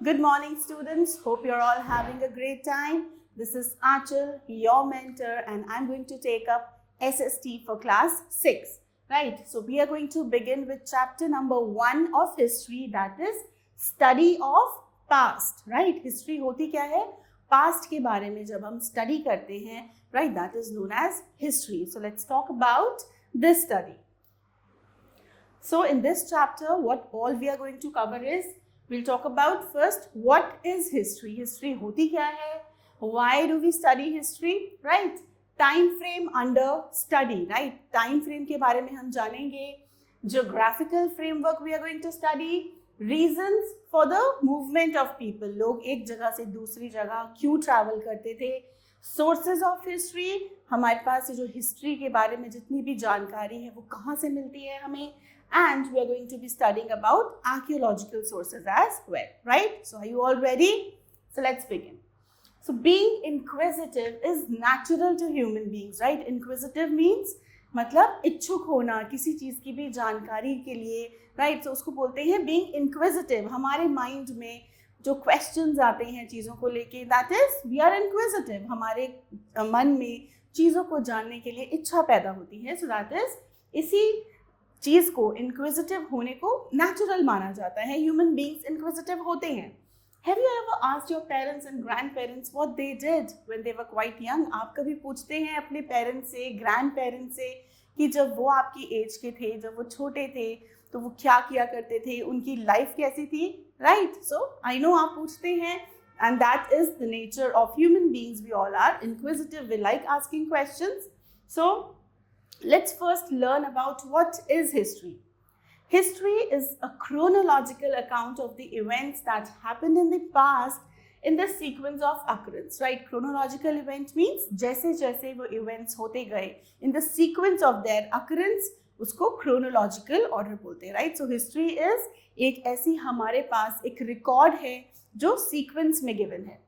Good morning, students. Hope you're all having a great time. This is Achal, your mentor, and I'm going to take up SST for class 6. Right, so we are going to begin with chapter number 1 of history, that is study of past. Right, history होती क्या है? Past के बारे में जब हम study करते हैं, right, that is known as history. So let's talk about this study. So in this chapter, what all we are going to cover is, we'll talk about first what is history. History होती क्या है? Why do we study history? Right? Time frame under study. Right? Time frame के बारे में हम जानेंगे. Geographical framework we are going to study. Reasons for the movement of people. लोग एक जगह से दूसरी जगह क्यों travel करते थे? Sources of history. हमारे पास ये जो history के बारे में जितनी भी जानकारी है वो कहाँ से मिलती है हमें? And we are going to be studying about archaeological sources as well, right? So are you all ready? So let's begin. So being inquisitive is natural to human beings, right? Inquisitive means मतलब इच्छुक होना किसी चीज़ की भी जानकारी के लिए, right? So उसको बोलते हैं being inquisitive. हमारे mind में जो questions आते हैं चीज़ों को लेके, that is we are inquisitive. हमारे मन में चीज़ों को जानने के लिए इच्छा पैदा होती है. So that is इसी चीज़ को इंक्विजिटिव होने को नेचुरल माना जाता है. ह्यूमन बीइंग्स इंक्विजिटिव होते हैं. Have you ever asked your parents and grand parents what they did when they were quite young? आप कभी पूछते हैं अपने पेरेंट्स से, ग्रैंड पेरेंट्स से कि जब वो आपकी एज के थे, जब वो छोटे थे, तो वो क्या किया करते थे, उनकी लाइफ कैसी थी? राइट, सो आई नो आप पूछते हैं, and that is the nature of human beings. We all are inquisitive, we like asking questions. So let's first learn about what is history. History is a chronological account of the events that happened in the past in the sequence of occurrence, right? Chronological event means जैसे जैसे वो events होते गए in the sequence of their occurrence, उसको chronological order बोलते हैं, right? So history is एक ऐसी हमारे पास एक record है जो sequence में given है.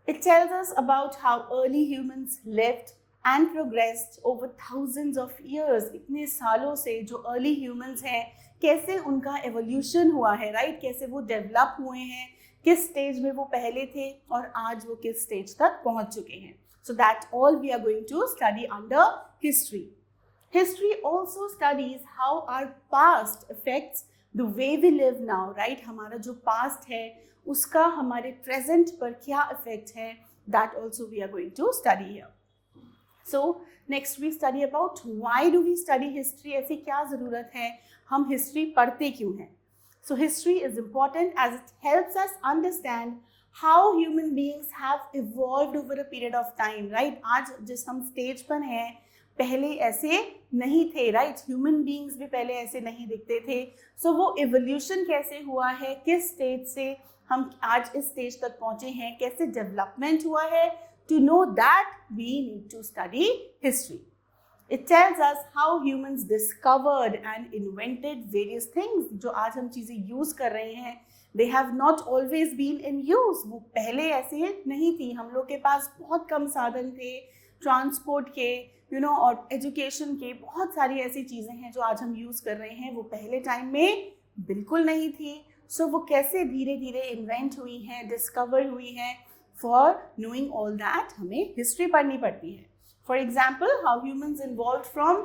It tells us about how early humans lived and progressed over thousands of years. इतने सालों से जो early humans हैं, कैसे उनका evolution हुआ है, right? कैसे वो develop हुए हैं, किस stage में वो पहले थे और आज वो किस stage तक पहुंच चुके हैं. So that all we are going to study under history. History also studies how our past affects the way we live now, right? हमारा जो past है उसका हमारे present पर क्या effect है, that also we are going to study here. So next we study about why do we study history? ऐसी क्या ज़रूरत है, हम history पढ़ते क्यों हैं? So history is important as it helps us understand how human beings have evolved over a period of time, right? आज जिस हम stage पर हैं, पहले ऐसे नहीं थे, right? Human beings भी पहले ऐसे नहीं दिखते थे. So वो evolution कैसे हुआ है, किस stage से हम आज इस stage तक पहुँचे हैं, कैसे development हुआ है, to know that we need to study history. It tells us how humans discovered and invented various things. जो आज हम चीज़ें use कर रहे हैं, they have not always been in use. वो पहले ऐसे नहीं थी. हम लोग के पास बहुत कम साधन थे ट्रांसपोर्ट के, और एजुकेशन के. बहुत सारी ऐसी चीज़ें हैं जो आज हम यूज़ कर रहे हैं, वो पहले टाइम में बिल्कुल नहीं थी. सो वो कैसे धीरे धीरे इन्वेंट हुई हैं, डिस्कवर हुई हैं. For knowing all that, हमें history पढ़नी पड़ती है. For example, how humans evolved from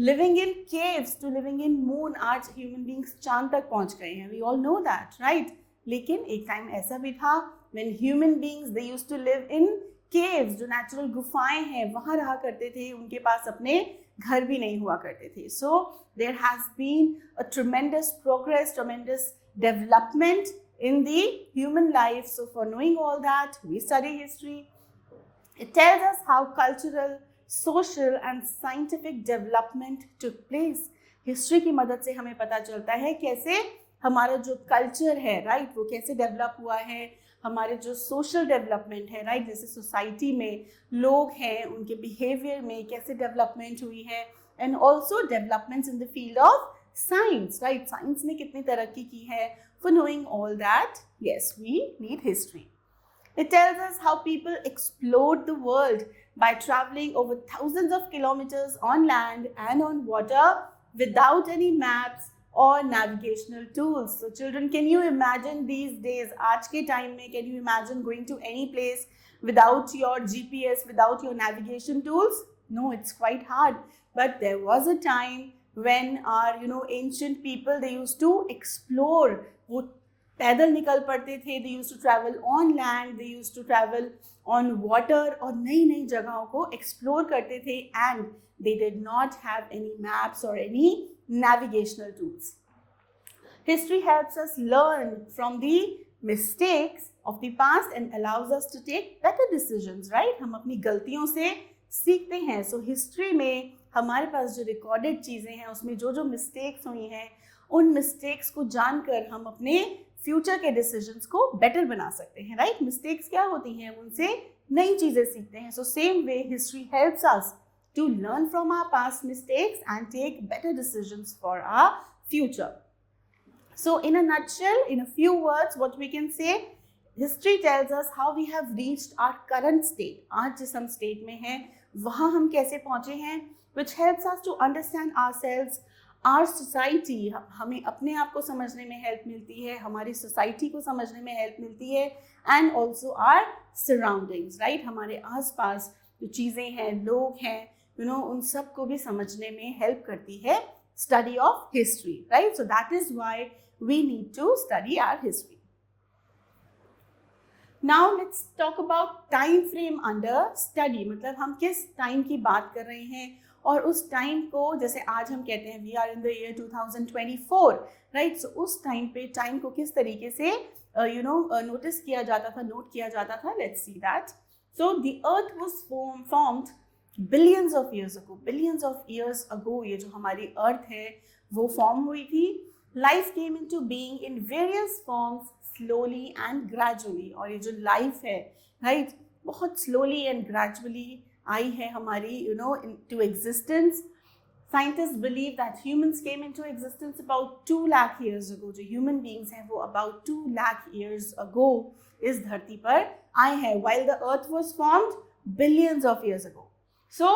living in caves to living in moon. आज human beings चांद तक पहुंच गए हैं. We all know that, right? लेकिन एक टाइम ऐसा भी था when human beings they used to live in caves, जो natural गुफाएं हैं वहाँ रहा करते थे. उनके पास अपने घर भी नहीं हुआ करते थे. So there has been a tremendous progress, tremendous development in the human life. So for knowing all that, we study history. It tells us how cultural, social and scientific development took place. History की मदद से हमें पता चलता है कैसे हमारा जो culture है, right, वो कैसे develop हुआ है, हमारे जो social development है, right, जैसे society में लोग हैं, उनके behavior में कैसे development हुई है, and also developments in the field of science, right? Science ने कितनी तरक्की की है. For knowing all that, yes, we need history. It tells us how people explored the world by traveling over thousands of kilometers on land and on water without any maps और navigational tools. So children, can you imagine these days, आज के time में, can you imagine going to any place without your GPS, without your navigation tools? No, it's quite hard. But there was a time when our ancient people, they used to explore. वो पैदल निकल पड़ते थे. They used to travel on land, they used to travel on water, और नई नई जगहों को explore करते थे, and they did not have any maps or any navigational tools. History helps us learn from the mistakes of the past and allows us to take better decisions, right? हम अपनी गलतियों से सीखते हैं. So history में हमारे पास जो recorded चीज़ें हैं, उसमें जो जो mistakes हुई हैं, उन mistakes को जानकर हम अपने फ्यूचर के डिसीजंस को बेटर बना सकते हैं, राइट? मिस्टेक्स क्या होती हैं? उनसे नई चीज़ें सीखते हैं. So same way history helps us to learn from our past mistakes and take better decisions for our future. So in a nutshell, in a few words, what we can say, history tells us how we have reached our current state. आज जिस हम state में हैं, वहाँ हम कैसे पहुँचे हैं, which helps us to understand ourselves, our society. हमें अपने आप को समझने में help मिलती है, हमारी society को समझने में help मिलती है, and also our surroundings, right? हमारे आसपास जो चीज़ें हैं, लोग हैं, उन सब को भी समझने में हेल्प करती है study of history, right? So that is why we need to study our history. Now let's talk about time frame under study. मतलब हम किस टाइम की बात कर रहे हैं, और उस टाइम को, जैसे आज हम कहते हैं we are in the year 2024, right? So उस टाइम पे टाइम को किस तरीके से नोटिस किया जाता था, नोट किया जाता था. Let's see that. So the earth was formed billions of years ago. ये जो हमारी अर्थ है वो फॉर्म हुई थी. Life came into being in various forms slowly and gradually. और ये जो लाइफ है, राइट, बहुत स्लोली एंड ग्रेजुअली आई है हमारी into existence. Scientist believe that humans came into existence about 2 lakh years ago. जो ह्यूमन बीइंग्स हैं वो अबाउट 2 लाख years ago इस धरती पर आए हैं, while the earth was formed billions of years ago. So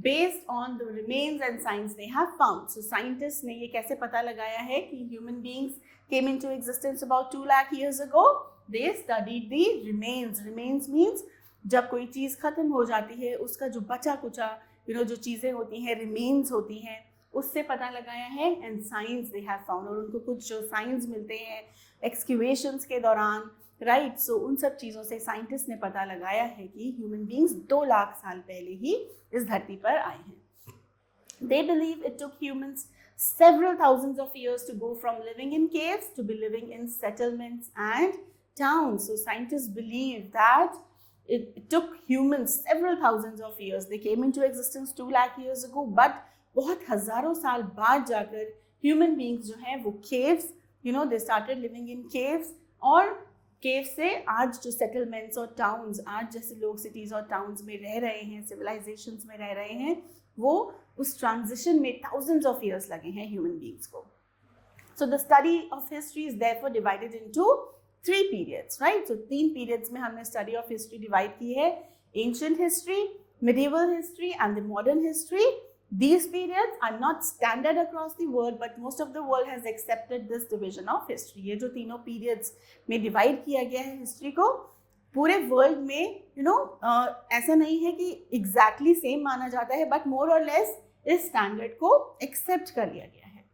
based on the remains and signs they have found, so scientists ने ये कैसे पता लगाया है कि human beings came into existence about 2 lakh years ago? They studied the remains. Remains means जब कोई चीज़ खत्म हो जाती है, उसका जो बचा कुचा जो चीज़ें होती हैं, remains होती हैं, उससे पता लगाया है. and signs they have found, और उनको कुछ जो signs मिलते हैं excavations के दौरान, राइट? सो उन सब चीज़ों से साइंटिस्ट ने पता लगाया है कि ह्यूमन बींग्स 2 लाख साल पहले ही इस धरती पर आए हैं. They believe it took humans several thousands of years to go from living in caves to be living in settlements and towns. So scientists believe that it took humans several thousands of years. They came into existence 2 lakh years ago, but बहुत हजारों साल बाद जाकर human beings जो हैं वो caves, they started living in caves, और केव से आज जो सेटलमेंट्स और टाउन्स, आज जैसे लोग सिटीज़ और टाउन्स में रह रहे हैं, सिविलाइजेशंस में रह रहे हैं, वो उस ट्रांजिशन में थाउजेंड्स ऑफ ईयर्स लगे हैं ह्यूमन बींग्स को. So the study of history is therefore divided into 3 periods, right? So 3 periods में हमने स्टडी ऑफ हिस्ट्री डिवाइड की है. Ancient history, medieval history and the modern history. These periods are not standard across the world, but most of the world has accepted this division of history. ये जो तीनों periods में divide किया गया है history को, पूरे वर्ल्ड में ऐसा नहीं है कि exactly same माना जाता है, but more or less इस standard को accept कर लिया गया है.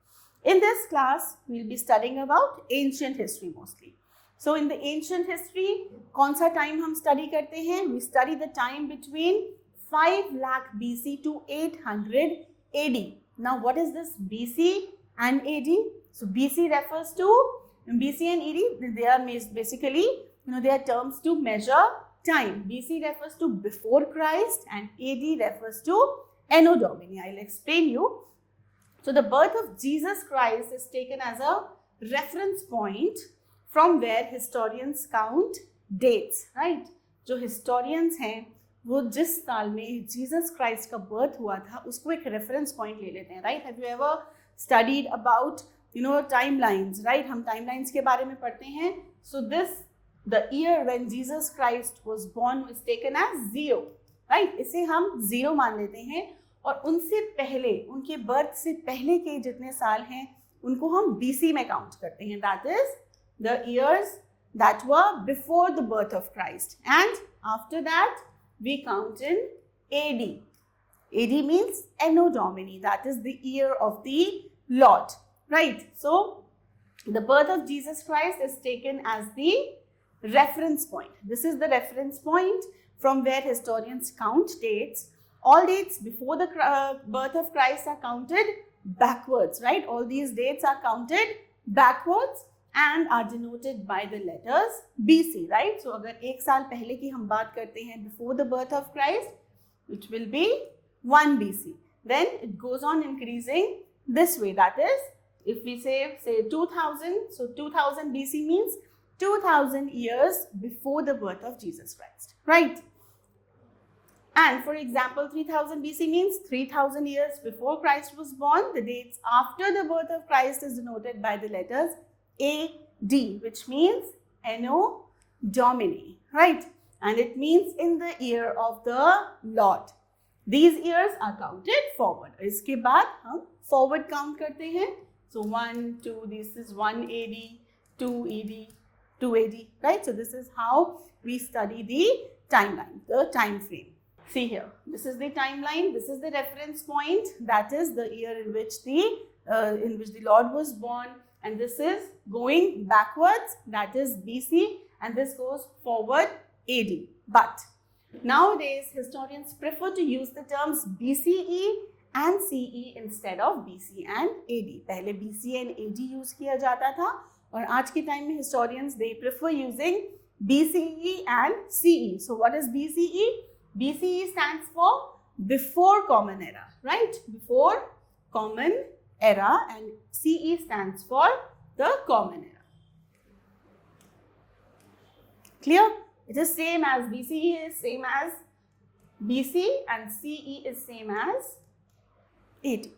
In this class, we'll be studying about ancient history mostly. So in the ancient history, कौन सा time हम study करते हैं? We study the time between 5 lakh BC to 800 AD. Now what is this BC and AD? So BC refers to, BC and AD, they are basically, they are terms to measure time. BC refers to before Christ and AD refers to Anno Domini. I'll explain you. So the birth of Jesus Christ is taken as a reference point from where historians count dates, right? जो historians हैं वो जिस साल में Jesus Christ का birth हुआ था उसको एक रेफरेंस पॉइंट ले लेते हैं, right? Have you ever studied about timelines, right? हम टाइमलाइंस के बारे में पढ़ते हैं. So this the year when Jesus Christ was born was taken as 0, right? इसे हम 0 मान लेते हैं, और उनसे पहले, उनके बर्थ से पहले के जितने साल हैं उनको हम BC में काउंट करते हैं. That is the years that were before the birth of Christ. And after that, we count in AD. AD means Anno Domini. That is the year of the Lord. Right? So, the birth of Jesus Christ is taken as the reference point. This is the reference point from where historians count dates. All dates before the birth of Christ are counted backwards, right? All these dates are counted backwards and are denoted by the letters BC, right? So, अगर एक साल पहले की हम बात करते हैं before the birth of Christ, it will be 1 BC. Then it goes on increasing this way. That is, if we say 2000, so 2000 BC means 2000 years before the birth of Jesus Christ, right? And for example, 3000 BC means 3000 years before Christ was born. The dates after the birth of Christ is denoted by the letters AD, which means Anno Domini, right? And it means in the year of the Lord. These years are counted forward. इसके बाद हम forward count करते हैं. So 1, 2, this is 1 AD, 2 AD, 2 AD, right? So this is how we study the timeline, the time frame. See here, this is the timeline, this is the reference point, that is the year in which the Lord was born, and this is going backwards, that is BC, and this goes forward AD. But nowadays, historians prefer to use the terms BCE and CE instead of BC and AD. पहले BC and AD use किया जाता था, और आज के time में historians they prefer using BCE and CE. So what is BCE? BCE stands for before common era, right? Before common era, and CE stands for the common era. Clear? It is same as BCE is same as BC and CE is same as AD.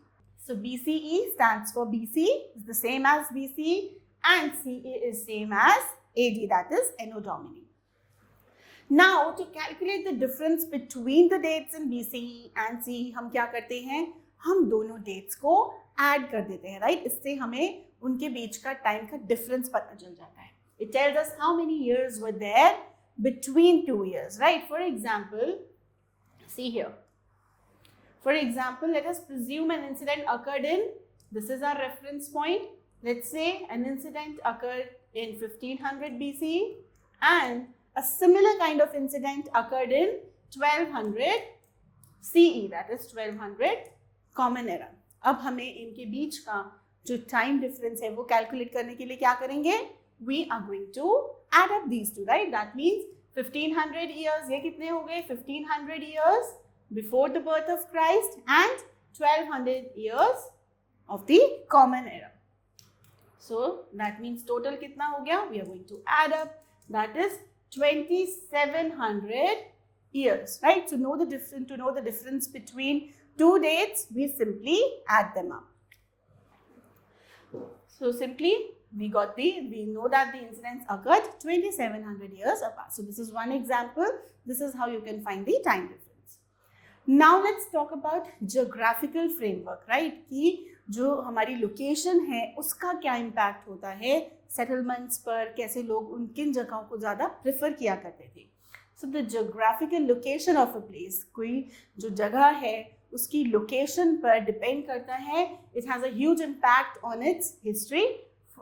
So BCE stands for BC, is the same as BC, and CE is same as AD, that is Anno Domini. Now, to calculate the difference between the dates in BCE and CE, हम क्या करते हैं? हम दोनों dates को add कर देते हैं, right? इससे हमें उनके बीच का time का difference पता चल जाता है. It tells us how many years were there between 2 years, right? For example, see here. For example, let us presume an incident occurred in, this is our reference point. Let's say an incident occurred in 1500 BCE and a similar kind of incident occurred in 1200 CE, that is 1200 Common Era. अब हमें इनके बीच का जो time difference है वो calculate करने के लिए क्या करेंगे? We are going to add up these two, right? That means 1500 years, ये कितने हो गए? 1500 years before the birth of Christ and 1200 years of the Common Era. So that means total कितना हो गया? We are going to add up. That is 2700 years, right? To know the difference between two dates, we simply add them up. So simply we know that the incidents occurred 2700 years apart. So this is one example. This is how you can find the time difference. Now let's talk about geographical framework, right? कि जो हमारी location है उसका क्या impact होता है settlements पर, कैसे लोग उन किन जगहों को ज़्यादा प्रेफर किया करते थे. So the geographical location of a place, कोई जो जगह है उसकी लोकेशन पर डिपेंड करता है. It has a huge impact on its history.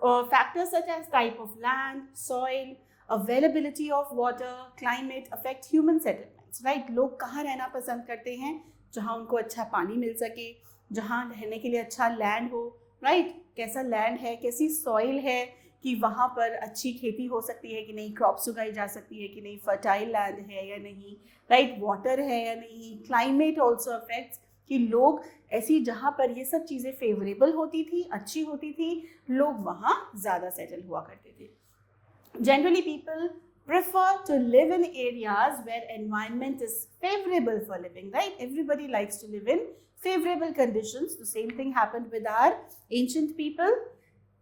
Factors such as type of land, soil, availability of water, climate affect human settlements, right? लोग कहाँ रहना पसंद करते हैं? जहाँ उनको अच्छा पानी मिल सके, जहाँ रहने के लिए अच्छा लैंड हो, राइट? कैसा लैंड है, कैसी सॉइल है कि वहाँ पर अच्छी खेती हो सकती है कि नहीं, क्रॉप्स उगाई जा सकती है कि नहीं, फर्टाइल लैंड है या नहीं, राइट? वाटर है या नहीं. क्लाइमेट ऑल्सो अफेक्ट्स कि लोग ऐसी जहाँ पर ये सब चीज़ें फेवरेबल होती थी, अच्छी होती थी, लोग वहाँ ज़्यादा सेटल हुआ करते थे. Generally people prefer to live in areas where environment is favorable for living, right? Everybody likes to live in favorable conditions. The same thing happened with our ancient people.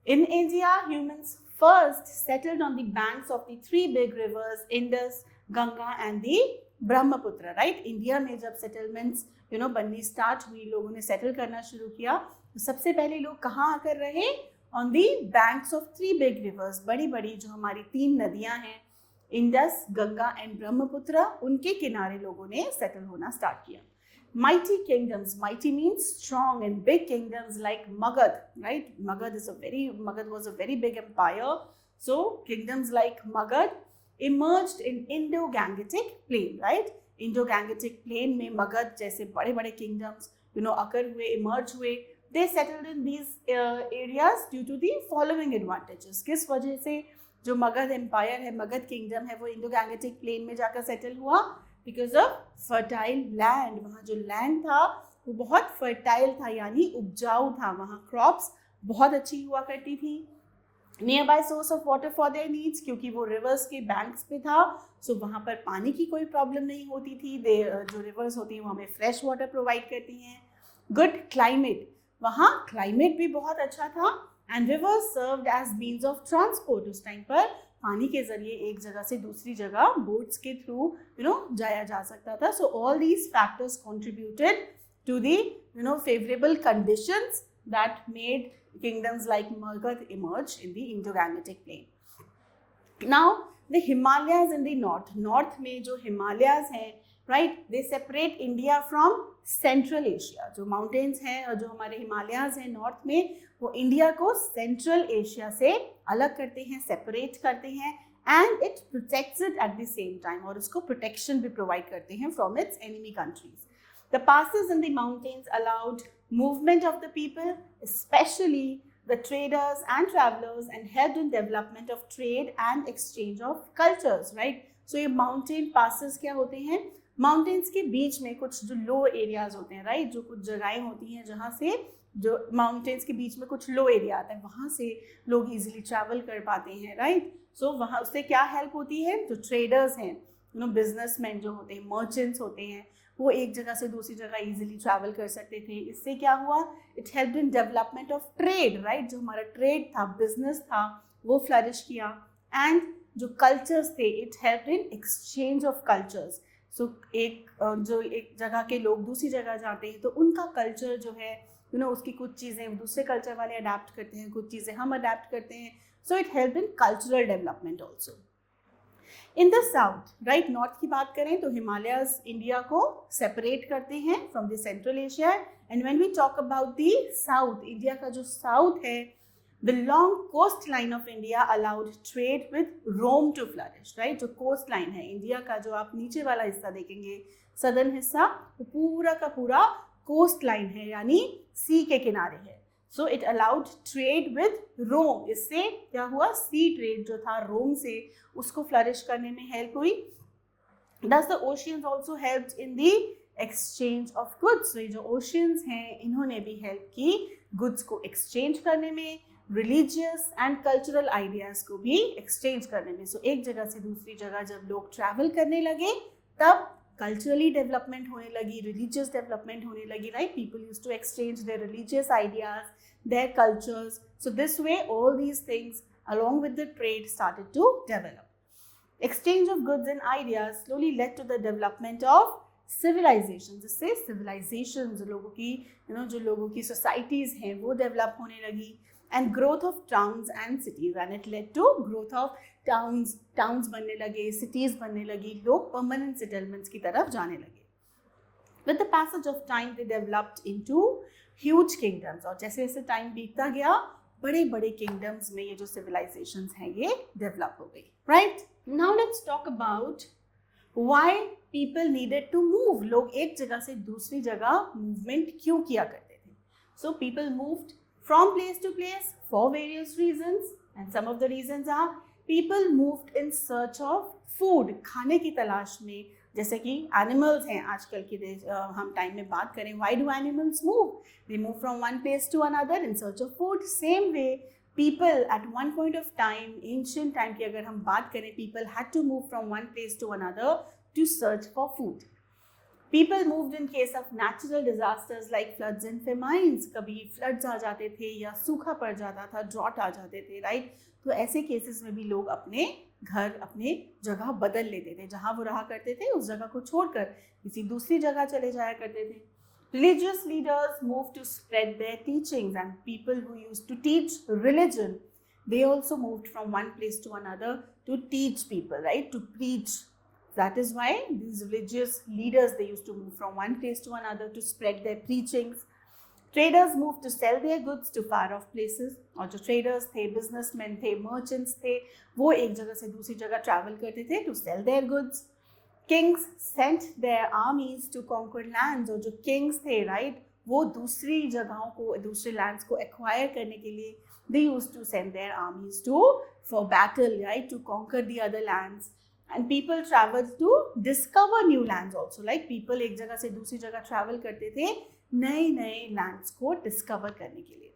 In India, humans first settled on the banks of the three big rivers, Indus, Ganga and the Brahmaputra, right? India में जब settlements बननी start हुई, लोगों ने settle करना शुरू किया, तो सबसे पहले लोग कहाँ आकर रहे? On the banks of 3 big reverse, बड़ी बड़ी जो हमारी 3 नदियाँ हैं, इंडस, गंगा एंड ब्रह्मपुत्र, उनके किनारे लोगों ने सेटल होना स्टार्ट किया. Mighty kingdoms, mighty means strong, and big kingdoms like Magad, right? Magad was a very big empire. So kingdoms like Magad emerged in Indo-Gangetic plain, right? Indo-Gangetic plain में Magad जैसे बड़े बड़े kingdoms, occur हुए, emerge हुए. They settled in these areas due to the following advantages. किस वजह से जो मगध एम्पायर है, मगध किंगडम है, वो इंडो-गैंगेटिक प्लेन में जाकर सेटल हुआ? Because of fertile land. वहाँ जो लैंड था वो बहुत फर्टाइल था, यानी उपजाऊ था. वहाँ क्रॉप्स बहुत अच्छी हुआ करती थी. Near by source of water for their needs, क्योंकि वो रिवर्स के बैंक्स पे था, सो वहाँ पर पानी की कोई प्रॉब्लम नहीं होती थी. जो रिवर्स होती हैं वो हमें फ्रेश वाटर प्रोवाइड करती हैं. गुड क्लाइमेट, वहाँ क्लाइमेट भी बहुत अच्छा था. And rivers served as means of transport. उस टाइम पर पानी के जरिए एक जगह से दूसरी जगह बोट्स के थ्रू जाया जा सकता था. So all these factors contributed to the favorable conditions that made kingdoms like Magad emerge in the Indo-Gangetic plain. Now the Himalayas in the north में जो Himalayas हैं, right, they separate India from Central Asia. जो mountains हैं और जो हमारे Himalayas हैं north में, वो इंडिया को सेंट्रल एशिया से अलग करते हैं, सेपरेट करते हैं. And it protects it at the same time, और उसको प्रोटेक्शन भी प्रोवाइड करते हैं from its enemy countries. The passes in the mountains allowed movement of the people, specially the traders and travelers, and helped in development of trade and exchange of cultures, right? So ये mountain passes क्या होते हैं? Mountains के बीच में कुछ जो low areas होते हैं, right? जो कुछ जगहें होती हैं जहाँ से, जो mountains के बीच में कुछ low area आता है, वहाँ से लोग easily travel कर पाते हैं, right? So वहाँ उससे क्या help होती है? जो traders हैं, businessmen जो होते हैं, merchants होते हैं, वो एक जगह से दूसरी जगह इजीली ट्रैवल कर सकते थे. इससे क्या हुआ? It helped in development of trade, right? जो हमारा ट्रेड था, बिजनेस था, वो फ्लरिश किया. एंड जो कल्चर्स थे, it helped in exchange of cultures. So एक जगह के लोग दूसरी जगह जाते हैं तो उनका कल्चर जो है, उसकी कुछ चीज़ें दूसरे कल्चर वाले अडेप्ट करते हैं, कुछ चीज़ें हम अडेप्ट करते हैं. So it helped in cultural development also. In the south, right, north की बात करें तो हिमालयाज इंडिया को सेपरेट करते हैं from the central Asia. And when we talk about the south, India का जो साउथ है, the long coast line of India allowed trade with Rome to flourish, right? जो कोस्ट लाइन है इंडिया का, जो आप नीचे वाला हिस्सा देखेंगे, सदर्न हिस्सा, वो पूरा का पूरा कोस्ट लाइन है, यानी सी के किनारे है. So it allowed trade with Rome. इससे क्या हुआ? सी ट्रेड जो था रोम से, उसको फ्लरिश करने में हेल्प हुई. Thus the oceans also helped in the exchange of goods. So जो oceans हैं, इन्होंने भी हेल्प की goods को एक्सचेंज करने में, religious and cultural ideas को भी एक्सचेंज करने में. So एक जगह से दूसरी जगह जब लोग ट्रैवल करने लगे, तब कल्चरली डेवलपमेंट होने लगी, रिलीजियस डेवलपमेंट होने लगी, right? People use to exchange their religious ideas, their cultures. So this way all these things along with the trade started to develop. Exchange of goods and ideas slowly led to the development of civilizations. इससे civilizations लोगों की जो लोगों की societies हैं वो develop होने लगी. And growth of towns and cities, and it led to growth of towns बनने लगे, cities बनने लगी, लोग permanent settlements की तरफ जाने लगे. With the passage of time they developed into huge kingdoms. और जैसे जैसे टाइम बीतता गया, बड़े बड़े किंगडम्स में ये जो सिविलाइजेशंस हैं ये डेवलप हो गई, right? Now let's talk about why people needed to move. लोग एक जगह से दूसरी जगह मूवमेंट क्यों किया करते थे? So people moved from place to place for various reasons, and some of the reasons are people moved in search of food, खाने की तलाश में. जैसे कि एनिमल्स हैं आजकल की हम टाइम में बात करें, why do animals move? They move from one place to another in search of food. Same way people at one point of time, ancient time की अगर हम बात करें, people had to move from one place to another to search for food. People moved in case of natural disasters like floods and famines. कभी floods आ जाते थे या सूखा पड़ जाता था, ड्रॉट आ जाते थे, राइट? तो ऐसे केसेस में भी लोग अपने घर, अपने जगह बदल लेते थे. जहाँ वो रहा करते थे उस जगह को छोड़कर किसी दूसरी जगह चले जाया करते थे. Religious leaders moved to spread their teachings, and people who used to teach religion, they also moved from one place to another to teach people, right, to preach. That is why these religious leaders, they used to move from one place to another to spread their preachings. Traders moved to sell their goods to far off places, और जो traders थे, businessmen थे, merchants थे, वो एक जगह से दूसरी जगह travel करते थे to sell their goods. Kings sent their armies to conquer lands, और जो kings थे, right, वो दूसरी जगहों को, दूसरे lands को acquire करने के लिए they used to send their armies for battle, right, to conquer the other lands. And people traveled to discover new lands also, like people एक जगह से दूसरी जगह travel करते थे नए नए lands को discover करने के लिए.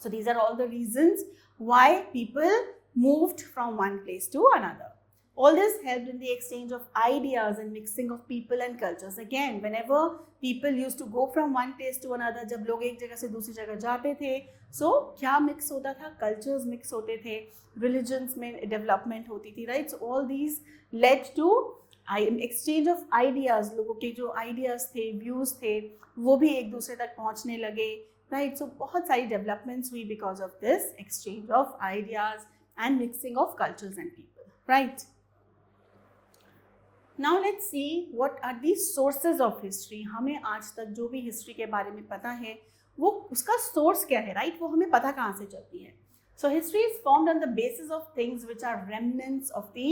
So these are all the reasons why people moved from one place to another. All this helped in the exchange of ideas and mixing of people and cultures. Again, whenever people used to go from one place to another, जब लोग एक जगह से दूसरी जगह जाते थे, so क्या mix होता था? Cultures mix होते थे, religions में development होती थी, right? So all these led to exchange of ideas. लोगों के जो ideas थे, views थे, वो भी एक दूसरे तक पहुंचने लगे, right? So बहुत सारी developments हुई because of this exchange of ideas and mixing of cultures and people, right? Now let's see what are the sources of history. हमें आज तक जो भी history के बारे में पता है, वो उसका source क्या है, right? वो हमें पता कहाँ से चलती है. So history is formed on the basis of things which are remnants of the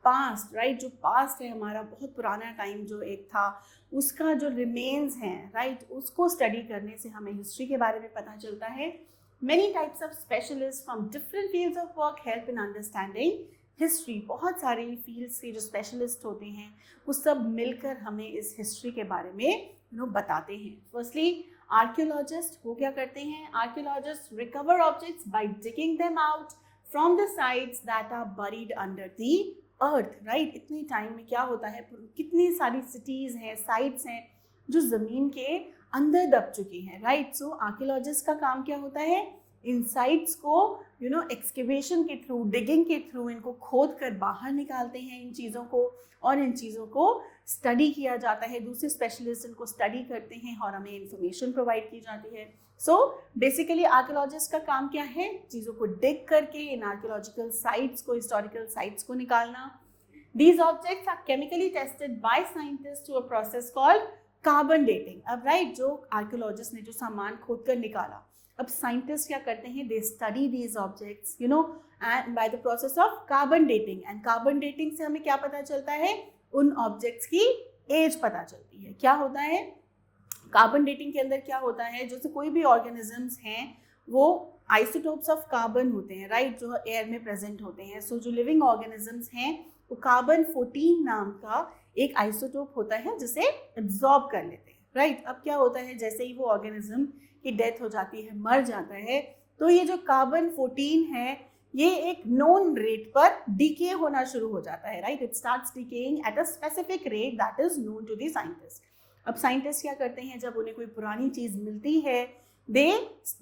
past, right? जो past है हमारा, बहुत पुराना time जो एक था, उसका जो remains हैं, right? उसको study करने से हमें history के बारे में पता चलता है. Many types of specialists from different fields of work help in understanding history. बहुत सारे फील्ड्स के जो स्पेशलिस्ट होते हैं वो सब मिलकर हमें इस हिस्ट्री के बारे में बताते हैं. फर्स्टली आर्कियोलॉजिस्ट वो क्या करते हैं? Archaeologist recover objects by digging them out from the sites that are buried under the earth, right? इतने टाइम में क्या होता है, कितनी सारी सिटीज़ हैं, साइट्स हैं जो ज़मीन के अंदर दब चुकी हैं, राइट? सो आर्कियोलॉजिस्ट का काम क्या होता है? इन साइट्स को एक्सकेवेशन के थ्रू, डिगिंग के थ्रू इनको खोद कर बाहर निकालते हैं इन चीज़ों को, और इन चीज़ों को स्टडी किया जाता है. दूसरे स्पेशलिस्ट इनको स्टडी करते हैं और हमें इंफॉर्मेशन प्रोवाइड की जाती है. सो बेसिकली आर्कियोलॉजिस्ट का काम क्या है? चीज़ों को डिग करके इन आर्कियोलॉजिकल साइट्स को, हिस्टोरिकल साइट्स को निकालना. These objects are chemically tested by scientist to a process called carbon dating. अब राइट, जो आर्कियोलॉजिस्ट ने जो सामान खोद कर निकाला, अब साइंटिस्ट क्या करते हैं? They study these objects and by the process of carbon dating. And carbon dating से हमें क्या पता चलता है? उन ऑब्जेक्ट्स की एज पता चलती है. क्या होता है कार्बन डेटिंग के अंदर? क्या होता है, जैसे कोई भी ऑर्गेनिजम्स हैं वो आइसोटोप्स ऑफ कार्बन होते हैं, राइट, जो एयर में प्रेजेंट होते हैं. सो जो लिविंग ऑर्गेनिजम्स हैं वो कार्बन 14 नाम का एक आइसोटोप होता है जिसे एब्जॉर्ब कर लेते हैं, राइट. अब क्या होता है, जैसे ही वो ऑर्गेनिज्म की डेथ हो जाती है, मर जाता है, तो ये जो कार्बन 14 है ये एक नोन रेट पर डीके होना शुरू हो जाता है, right. It starts decaying at a specific rate that is known to the scientist. अब साइंटिस्ट क्या करते हैं, जब उन्हें कोई पुरानी चीज मिलती है, they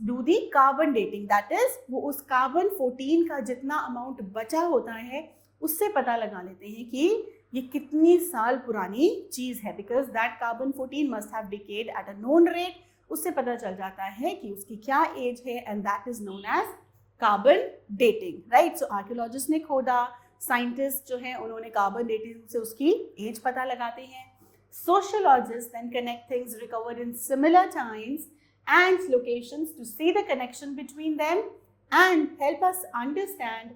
do the carbon dating, that is वो उस कार्बन 14 का जितना अमाउंट बचा होता है उससे पता लगा लेते हैं कि ये कितनी साल पुरानी चीज है, because that carbon 14 must have decade at a known rate. उससे पता चल जाता है कि उसकी क्या एज है, and that is known as carbon dating, right. So archaeologist ने खोदा, साइंटिस्ट जो है उन्होंने कार्बन डेटिंग से उसकी एज पता लगाते हैं. Sociologists then connect things recovered in similar times and locations to see the connection between them and help us understand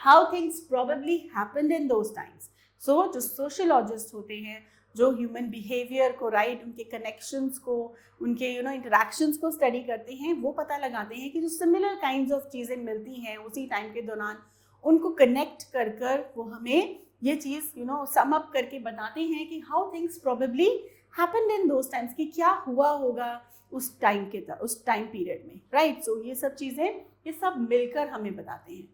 how things probably happened in those times. So जो sociologists होते हैं, जो human behaviour को, right, उनके connections को, उनके interactions को study करते हैं, वो पता लगाते हैं कि जो सिमिलर काइंड्स ऑफ चीज़ें मिलती हैं उसी टाइम के दौरान, उनको कनेक्ट कर कर वो हमें ये चीज़ सम अप करके बताते हैं कि how things probably happened in those times, कि क्या हुआ होगा उस टाइम पीरियड में, राइट. सो ये सब चीज़ें, ये सब मिलकर हमें बताते हैं.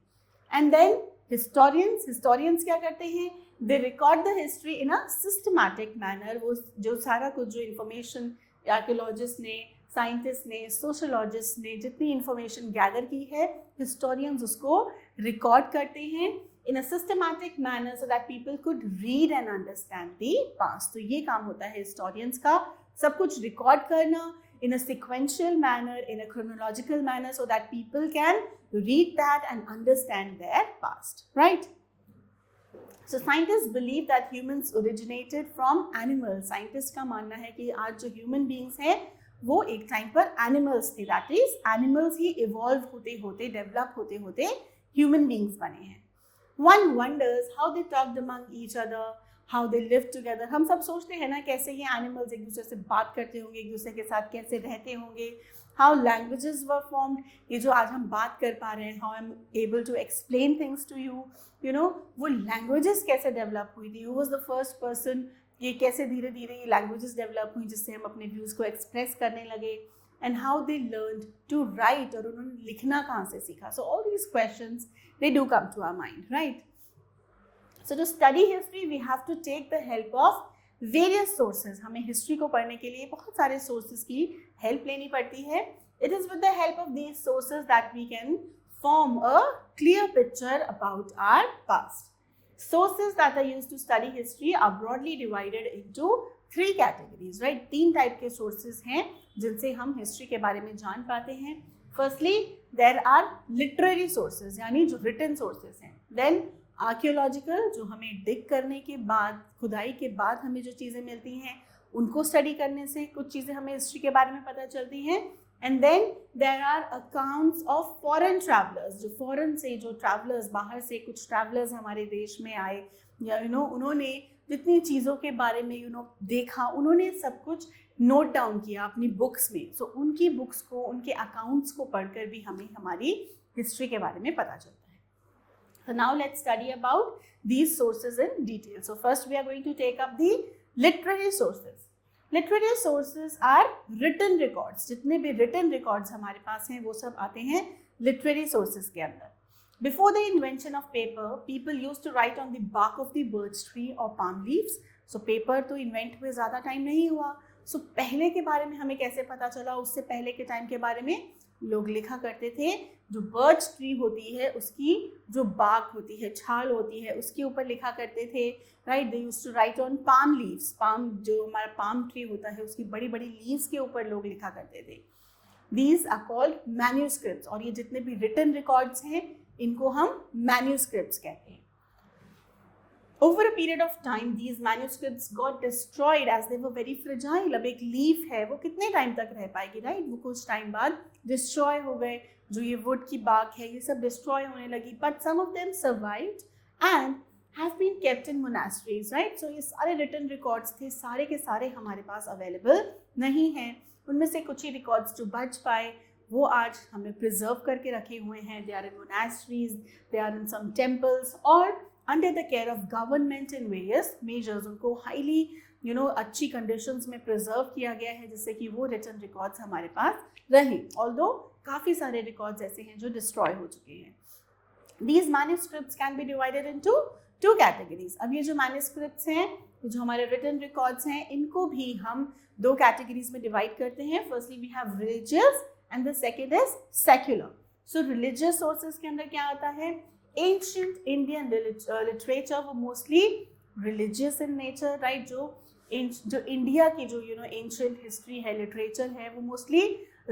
एंड देन हिस्टोरियंस क्या करते हैं? They record the history in a systematic manner. वो जो सारा कुछ जो इन्फॉर्मेशन आर्कियोलॉजिस्ट ने, साइंटिस्ट ने, सोशोलॉजिस्ट ने जितनी इन्फॉर्मेशन गैदर की है, हिस्टोरियंस उसको रिकॉर्ड करते हैं in a systematic manner so that people could read and understand the past. तो ये काम होता है historians का सब कुछ रिकॉर्ड करना in a sequential manner, in a chronological manner, so that people can read that and understand their past, right? So scientists believe that humans originated from animals. Scientists का मानना है कि आज जो human beings हैं वो एक टाइम पर animals थे. That is, animals he evolve होते होते, develop होते होते human beings बने हैं. One wonders how they talked among each other, how they live together. हम सब सोचते हैं ना कैसे ये animals एक दूसरे से बात करते होंगे, एक दूसरे के साथ कैसे रहते होंगे. How languages were formed. ये जो आज हम बात कर पा रहे हैं, how I'm able to explain things to you, you know, वो languages कैसे develop हुई थी. Who was the first person? ये कैसे धीरे धीरे ये languages develop हुई जिससे हम अपने views को express करने लगे. And how they learned to write, और उन्होंने लिखना कहाँ से सीखा. So all these questions, they do come to our mind, right? So to study history, we have to take the help of various sources. हमें history को पढ़ने के लिए बहुत सारे sources की help लेनी पड़ती है. It is with the help of these sources that we can form a clear picture about our past. Sources that are used to study history are broadly divided into 3 categories, right? 3 type के sources हैं जिनसे हम history के बारे में जान पाते हैं. Firstly, there are literary sources, यानी जो written sources हैं. Then आर्कियोलॉजिकल, जो हमें डिग करने के बाद, खुदाई के बाद हमें जो चीज़ें मिलती हैं उनको स्टडी करने से कुछ चीज़ें हमें हिस्ट्री के बारे में पता चलती हैं. And then there are accounts of foreign travellers, जो फॉरेन से जो ट्रैवलर्स, बाहर से कुछ ट्रैवलर्स हमारे देश में आए, या उन्होंने जितनी चीज़ों के बारे में देखा, उन्होंने सब कुछ नोट डाउन किया अपनी बुक्स में. सो उनकी बुक्स को, उनके अकाउंट्स को पढ़कर भी हमें हमारी हिस्ट्री के बारे में पता चलता है. So now let's study about these sources in detail. So first we are going to take up the literary sources. Literary sources are written records. जितने भी written records हमारे पास हैं वो सब आते हैं literary sources के अंदर. Before the invention of paper, people used to write on the bark of the birch tree or palm leaves. So paper तो invent हुए ज़्यादा टाइम नहीं हुआ. So पहले के बारे में हमें कैसे पता चला, उससे पहले के टाइम के बारे में लोग लिखा करते थे. जो बर्च ट्री होती है उसकी जो बाग होती है, छाल होती है, उसके ऊपर लिखा करते थे, right. They used to write on palm leaves. Palm, जो हमारा पाम ट्री होता है उसकी बड़ी बड़ी लीव्स के ऊपर लोग लिखा करते थे. These are called manuscripts. और ये जितने भी रिटन रिकॉर्ड्स हैं इनको हम मैन्यूस्क्रिप्ट्स कहते हैं. Over a period of time, these manuscripts got destroyed as they were very fragile. अब एक लीफ है वो कितने टाइम तक रह पाएगी, राइट. वो कुछ टाइम बाद डिस्ट्रॉय हो गए. जो ये वुड की बाग है ये सब डिस्ट्रॉय होने लगी. But some of them survived and have been kept in monasteries, right. So ये सारे रिटन रिकॉर्ड्स थे, सारे के सारे हमारे पास अवेलेबल नहीं हैं. उनमें से कुछ ही रिकॉर्ड्स जो बच पाए वो आज हमने प्रिजर्व करके रखे हुए हैं. They are in monasteries, they are in some temples, और under the care of government in various measures उनको हाईली अच्छी कंडीशंस में प्रिजर्व किया गया है जिससे कि वो रिटन रिकॉर्ड्स हमारे पास रहे. ऑल्दो काफ़ी सारे रिकॉर्ड्स ऐसे हैं जो डिस्ट्रॉय हो चुके हैं. These manuscripts can be divided into 2 categories. अब ये जो मैन्यूस्क्रिप्ट्स हैं, जो हमारे रिटन रिकॉर्ड्स हैं, इनको भी हम 2 कैटेगरीज में डिवाइड करते हैं. Firstly we have religious and the second is secular. So religious sources के अंदर क्या आता है, ancient Indian literature were mostly religious in nature, right. जो इंडिया की जो ancient history है, literature है, वो mostly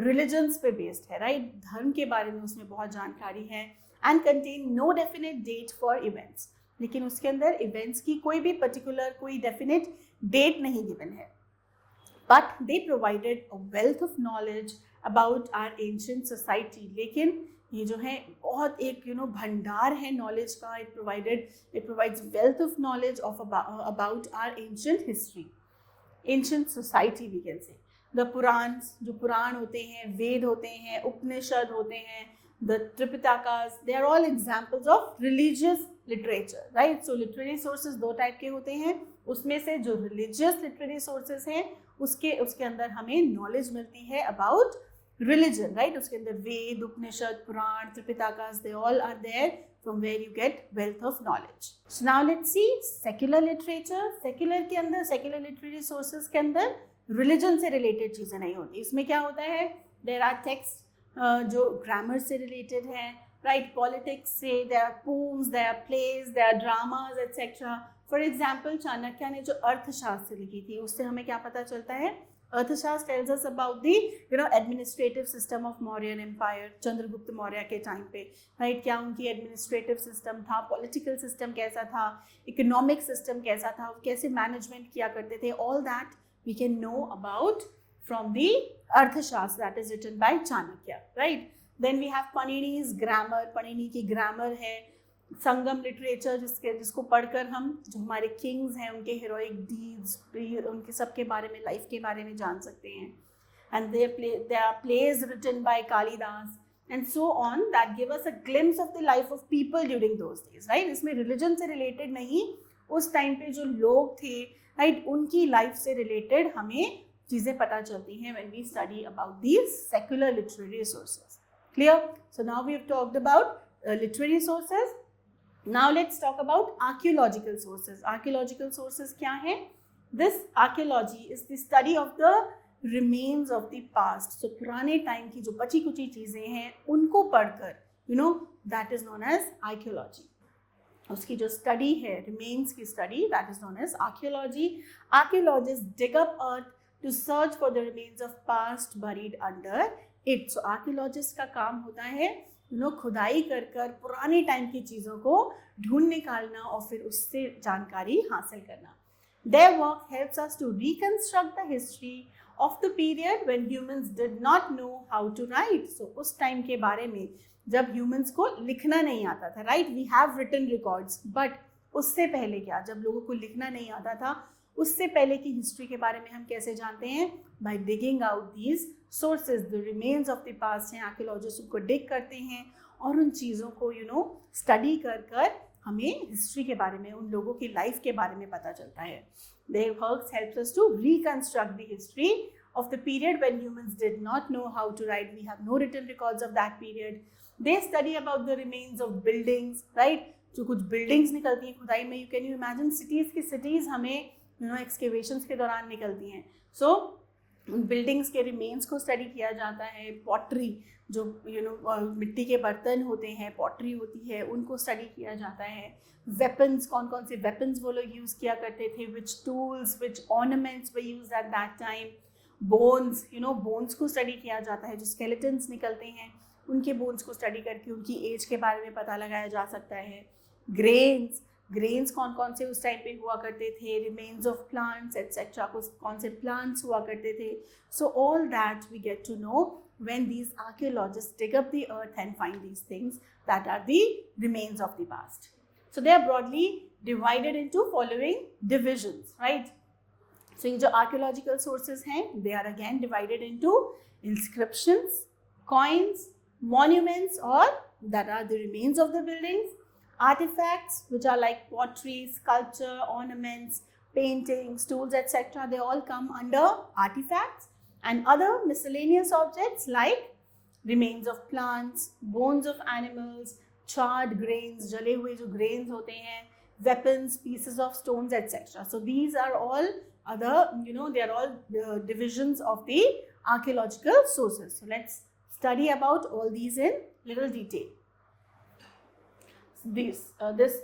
religions पे based है, right. धर्म के बारे में उसमें बहुत जानकारी है. and contain no definite date for events. लेकिन उसके अंदर events की कोई भी particular, कोई definite date नहीं given है. but they provided a wealth of knowledge about our ancient society. लेकिन ये जो है बहुत एक भंडार है नॉलेज का. It provides wealth of knowledge of about our ancient history, ancient society we can say. The Puranas, जो पुराण होते हैं, वेद होते हैं, उपनिषद होते हैं, the Tripitakas, they are all examples of religious literature, right. So literary sources 2 type के होते हैं. उसमें से जो रिलीजियस लिटरेरी सोर्सेज हैं उसके अंदर हमें नॉलेज मिलती है अबाउट religion, right. उसके अंदर वेद, उपनिषद, पुराण, त्रिपिटकास, they all are there from where you get wealth of knowledge. So now let's see secular literature. secular के अंदर, secular literary sources के अंदर religion से related चीज़ें नहीं होती. इसमें क्या होता है, there are texts जो grammar से related हैं, right. politics से, there are poems, there are plays, there are dramas, etc. For example, Chanakya ने जो अर्थशास्त्र लिखी थी उससे हमें क्या पता चलता है, अर्थशास्त्र tells us about the administrative system of Mauryan Empire, Chandragupta Maurya के टाइम पे, राइट? क्या उनकी एडमिनिस्ट्रेटिव सिस्टम था, पॉलिटिकल सिस्टम कैसा था, इकोनॉमिक सिस्टम कैसा था, कैसे मैनेजमेंट किया करते थे, all that we can know about from the Arthashastra that is written by Chanakya, right? Then we have Panini's grammar, Panini की ग्रामर है, संगम लिटरेचर जिसको पढ़कर हम जो हमारे किंग्स हैं उनके हीरोइक डीड्स, उनके सबके बारे में, लाइफ के बारे में जान सकते हैं. And they are plays written by Kalidas and so on that give us a glimpse of the life of people during those days, right? इसमें रिलीजन से रिलेटेड नहीं, उस टाइम पे जो लोग थे, राइट, उनकी लाइफ से रिलेटेड हमें चीज़ें पता चलती हैं when we study about these secular literary sources. Clear? So now we have talked about literary sources. Now let's talk about archaeological sources. Archaeological sources क्या हैं? This archaeology is the study of the remains of the past. So पुराने time की जो बची कुची चीज़ें हैं उनको पढ़कर, that is known as archaeology. उसकी जो स्टडी है, remains की study, that is known as archaeology. Archaeologists dig up earth to search for the remains of past buried under it. So archaeologists का काम होता है खुदाई कर कर पुराने टाइम की चीज़ों को ढूंढ निकालना और फिर उससे जानकारी हासिल करना. Their work helps us to reconstruct the history of the period when humans did not know how to write. So उस टाइम के बारे में जब ह्यूमंस को लिखना नहीं आता था, right? We have written records, but उससे पहले क्या, जब लोगों को लिखना नहीं आता था, उससे पहले की हिस्ट्री के बारे में हम कैसे जानते हैं? By digging out these sources, the remains of the past हैं. आर्कियोलॉजिस्ट उनको डिग करते हैं और उन चीज़ों को स्टडी कर कर हमें हिस्ट्री के बारे में, उन लोगों की लाइफ के बारे में पता चलता है. Their works helps us to reconstruct the history of the period when humans did not know how to write. We have no written records of that period. They study about the remains of buildings, right? जो कुछ buildings निकलती हैं खुदाई में, can you imagine cities की cities हमें excavations के दौरान निकलती हैं. So उन buildings के remains को study किया जाता है. pottery जो मिट्टी के बर्तन होते हैं, pottery होती है, उनको study किया जाता है. weapons, कौन कौन से weapons वो लोग use किया करते थे, which tools, which ornaments were used at that time. Bones, bones को स्टडी किया जाता है. जो स्केलेटन्स निकलते हैं उनके बोन्स को स्टडी करके उनकी एज के बारे में पता लगाया जा सकता है. ग्रेन्स कौन कौन से उस टाइम पे हुआ करते थे, रिमेन्स ऑफ प्लांट्स एटसेट्रा, कौन से प्लांट्स हुआ करते थे. So all that we get to know when these archaeologists dig up the earth and find these things that are the remains of the past. So they are broadly divided into following divisions, right? So ये जो archaeological sources हैं, they are again divided into inscriptions, coins, monuments, or that are the remains of the buildings, artifacts which are like pottery, sculpture, ornaments, paintings, tools, etc. They all come under artifacts, and other miscellaneous objects like remains of plants, bones of animals, charred grains, जले हुए जो grains होते हैं, weapons, pieces of stones, etc. So these are all other, they are all divisions of the archaeological sources. So let's study about all these in little detail. This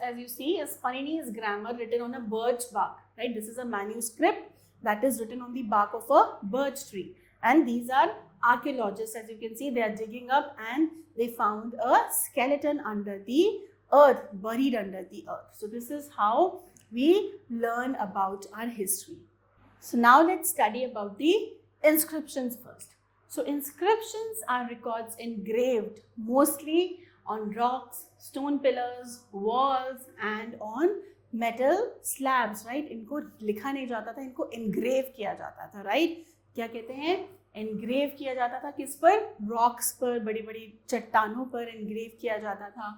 as you see is Panini's grammar written on a birch bark, right? This is a manuscript that is written on the bark of a birch tree, and these are archaeologists. As you can see, they are digging up and they found a skeleton under the earth, buried under the earth. So this is how we learn about our history. So now let's study about the inscriptions first. So inscriptions are records engraved mostly on rocks, stone pillars, walls and on metal slabs, right? इनको लिखा नहीं जाता था, इनको engrave किया जाता था, right? क्या कहते हैं? engrave किया जाता था किस पर? rocks पर, बड़ी बड़ी चट्टानों पर engrave किया जाता था,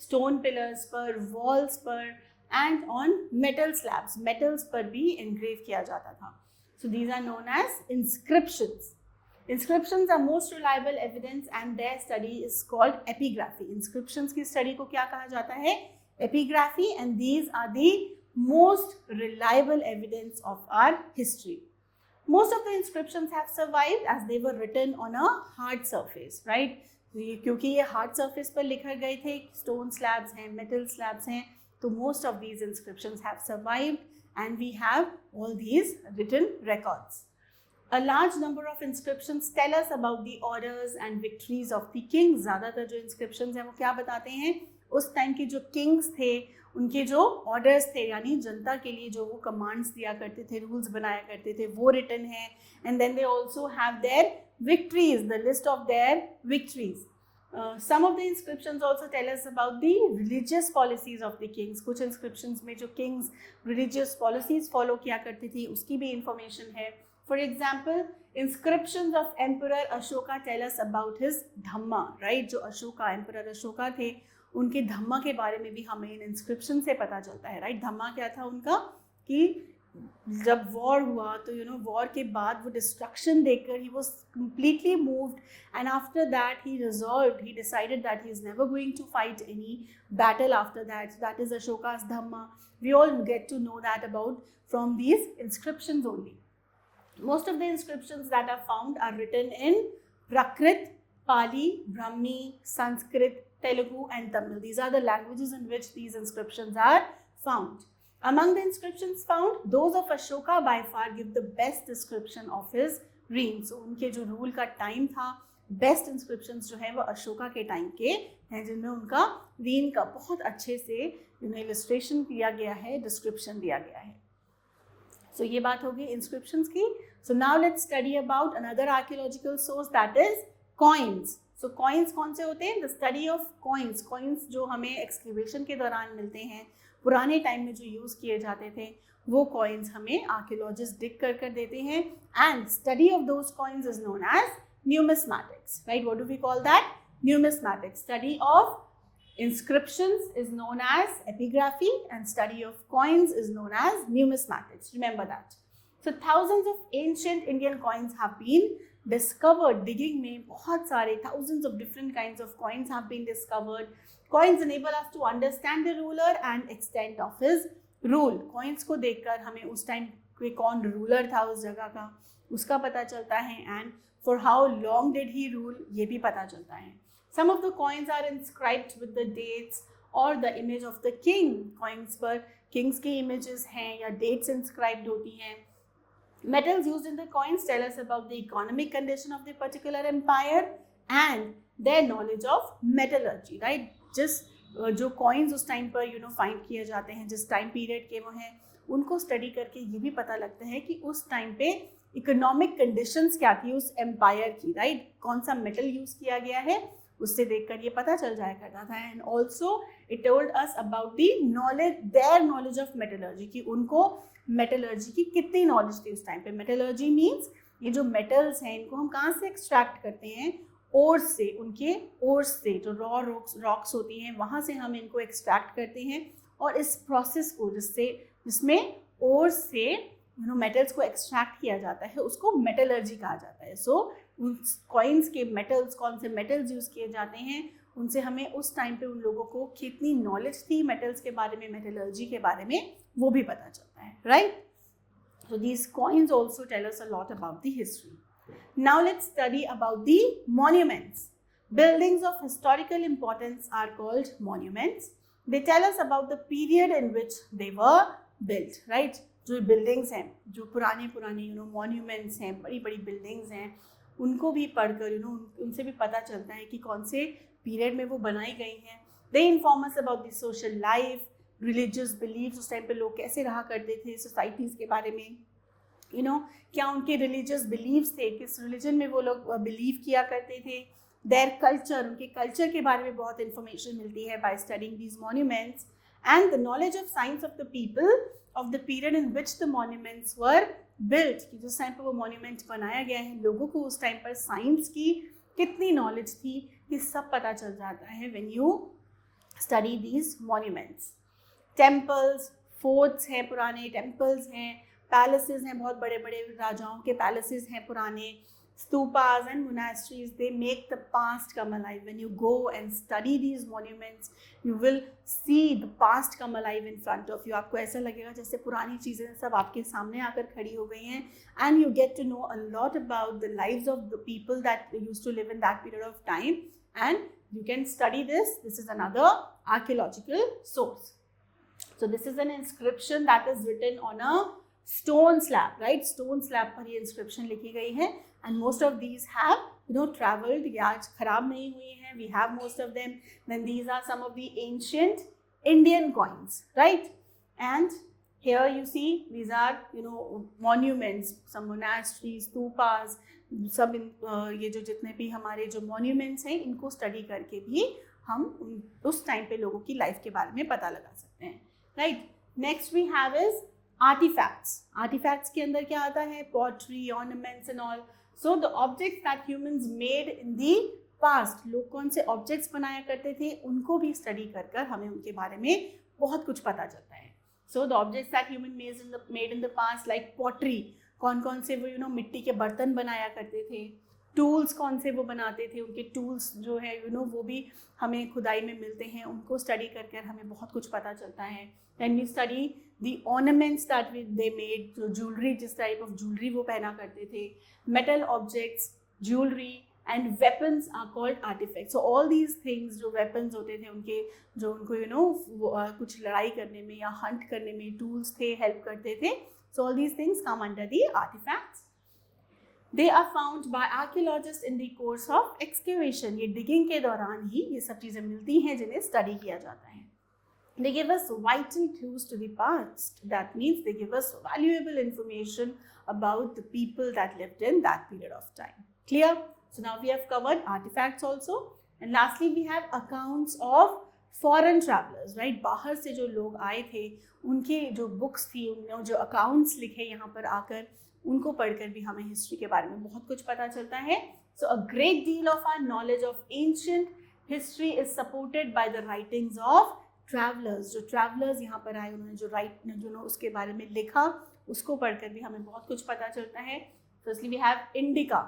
stone pillars पर, walls पर, and on metal slabs, metals पर भी engrave किया जाता था. So these are known as inscriptions. Inscriptions are most reliable evidence and their study is called epigraphy. Inscriptions की study को क्या कहा जाता है? Epigraphy, and these are the most reliable evidence of our history. Most of the inscriptions have survived as they were written on a hard surface, right? क्योंकि ये hard surface पर लिखे गए थे, stone slabs हैं, metal slabs हैं, तो most of these inscriptions have survived and we have all these written records. A large number of inscriptions tell us about the orders and victories of the kings. ज़्यादातर जो inscriptions हैं वो क्या बताते हैं, उस टाइम के जो kings थे उनके जो orders थे, यानी जनता के लिए जो वो commands दिया करते थे, rules बनाया करते थे, वो written है. And then they also have their victories, the list of their victories. Some of the inscriptions also tell us about the religious policies of the kings. कुछ inscriptions में जो kings religious policies follow किया करती थी उसकी भी information है. For example, inscriptions of Emperor Ashoka tell us about his Dhamma, right? जो अशोका, Emperor अशोका थे, उनके धम्मा के बारे में भी हमें इन inscription से पता चलता है, right? धम्मा क्या था उनका, कि जब वॉर हुआ तो वॉर के बाद वो डिस्ट्रक्शन देखकर ही was completely moved, and after that he decided that he is never going to fight any battle after that. That is Ashoka's Dhamma. We all get to know that about from these inscriptions only. Most of the inscriptions that are found are written in Prakrit, Pali, Brahmi, Sanskrit, Telugu and Tamil. These are the languages in which these inscriptions are found. Among the inscriptions found, those of Ashoka by far give the best description of his reign. So उनके जो rule का time था, best inscriptions जो है वो अशोका के time के हैं, जिनमें उनका रीन का बहुत अच्छे से इलस्ट्रेशन किया गया है, डिस्क्रिप्शन दिया गया है. So ये बात होगी इंस्क्रिप्शंस की. So now let's study about another archaeological source, that is coins. So coins कौन से होते हैं? The study of coins. Coins जो हमें एक्सकेवेशन के दौरान मिलते हैं, पुराने टाइम में जो यूज़ किए जाते थे, वो coins हमें archaeologists dig कर देते हैं. And study of those coins is known as numismatics, right? What do we call that? Numismatics. Study of inscriptions is known as epigraphy, and study of coins is known as numismatics. Remember that. So thousands of ancient Indian coins have been discovered. Digging में बहुत सारे thousands of different kinds of coins have been discovered. Coins enable us to understand the ruler and extent of his rule. Coins को देखकर हमें उस time कोई कौन ruler था उस जगह का, उसका पता चलता है, and for how long did he rule ये भी पता चलता है. Some of the coins are inscribed with the dates or the image of the king. Coins पर kings की images हैं या dates inscribed होती हैं. Metals used in the coins tell us about the economic condition of the particular empire and their knowledge of metallurgy, right? जिस जो coins उस time पर find किए जाते हैं, जिस टाइम पीरियड के वो हैं, उनको स्टडी करके ये भी पता लगता है कि उस टाइम पे इकोनॉमिक कंडीशंस क्या थी उस एम्पायर की, राइट? कौन सा मेटल यूज़ किया गया है, उससे देखकर ये पता चल जाया करता था. And also it told us about the knowledge, their knowledge of metallurgy, कि उनको मेटलर्जी की कितनी नॉलेज थी उस टाइम पे. मेटलर्जी मीन्स ये जो मेटल्स हैं इनको हम कहाँ से एक्सट्रैक्ट करते हैं? ओर्स से, उनके ओर्स से, जो रॉ रॉक्स होती हैं वहाँ से हम इनको एक्सट्रैक्ट करते हैं. और इस प्रोसेस को जिसमें ओर्स से मेटल्स को एक्सट्रैक्ट किया जाता है उसको मेटलर्जी कहा जाता है. सो उन कॉइन्स के मेटल्स, कौन से मेटल्स यूज़ किए जाते हैं, उनसे हमें उस टाइम पे उन लोगों को कितनी नॉलेज थी मेटल्स के बारे में, मेटलर्जी के बारे में, वो भी पता चलता है, right? So these coins also tell us a lot about the history. Now let's study about the monuments. Buildings of historical importance are called monuments. They tell us about the period in which they were built, right? जो buildings हैं, जो पुराने monuments हैं, बड़ी बड़ी buildings हैं, उनको भी पढ़कर उनसे भी पता चलता है कि कौन से पीरियड में वो बनाई गई हैं. They inform us about the social life, religious beliefs, उस टाइम पे लोग कैसे रहा करते थे, सोसाइटीज़ के बारे में, क्या उनके रिलीजियस बिलीव्स थे, किस रिलीजन में वो लोग बिलीव किया करते थे. देयर कल्चर, उनके कल्चर के बारे में बहुत इंफॉर्मेशन मिलती है by studying these monuments. And the knowledge of science of the people of the period in which the monuments were built, कि जिस टाइम पर वो मॉन्यूमेंट बनाया गया है, लोगों को उस टाइम पर साइंस की कितनी नॉलेज थी, ये सब पता चल जाता है when you study these monuments. Temples, forts हैं, पुराने टेम्पल्स हैं, पैलेसेस हैं, बहुत बड़े बड़े राजाओं के पैलेसेस हैं पुराने. Stupas and monasteries, they make the past come alive. When you go and study these monuments, you will see the past come alive in front of you. आपको ऐसा लगेगा जैसे पुरानी चीज़ें सब आपके सामने आकर खड़ी हो गई हैं. And you get to know a lot about the lives of the people that used to live in that period of time. And you can study this. This is another archaeological source. So this is an inscription that is written on a stone slab, right? Stone slab पर ये inscription लिखी गई है, and most of these have traveled, या खराब नहीं हुई हैं. We have most of them. Then these are some of the ancient Indian coins, right? And here you see these are monuments, some monasteries, stupas, सब ये जो जितने भी हमारे जो monuments हैं इनको study करके भी हम उस टाइम पे लोगों की लाइफ के बारे में पता लगा सकते हैं, right. Next we have is artifacts. Artifacts के अंदर क्या आता है? Pottery, ornaments and all. So the objects that humans made in the past, लोग कौन से ऑब्जेक्ट्स बनाया करते थे उनको भी स्टडी कर कर हमें उनके बारे में बहुत कुछ पता चलता है. सो the objects that human made in the past, like pottery, कौन कौन से वो मिट्टी के बर्तन बनाया करते थे. टूल्स कौन से वो बनाते थे, उनके टूल्स जो है वो भी हमें खुदाई में मिलते हैं, उनको स्टडी कर हमें बहुत कुछ पता चलता है. Then we study the ornaments that they made, जो ज्वेलरी, जिस टाइप ऑफ ज्वेलरी वो पहना करते थे. Metal objects, jewellery and weapons are called artifacts. So all these things, जो वेपन्स होते थे उनके, जो उनको कुछ लड़ाई करने में या हंट करने में टूल्स थे, हेल्प करते थे. So all these things come under the artefacts. They are found by archaeologists in the course of excavation. ये digging के दौरान ही ये सब चीज़ें मिलती हैं जिन्हें study किया जाता है. They give us vital clues to the past. That means they give us valuable information about the people that lived in that period of time. Clear? So now we have covered artifacts also. And lastly we have accounts of foreign travelers, right? बाहर से जो लोग आए थे उनके जो books थी, उन्होंने जो accounts लिखे यहाँ पर आकर, उनको पढ़कर भी हमें हिस्ट्री के बारे में बहुत कुछ पता चलता है. So a great deal of our knowledge of ancient history is supported by the writings of travellers. जो ट्रैवलर्स यहाँ पर आए, उन्होंने जो उसके बारे में लिखा, उसको पढ़कर भी हमें बहुत कुछ पता चलता है. Firstly we have Indica.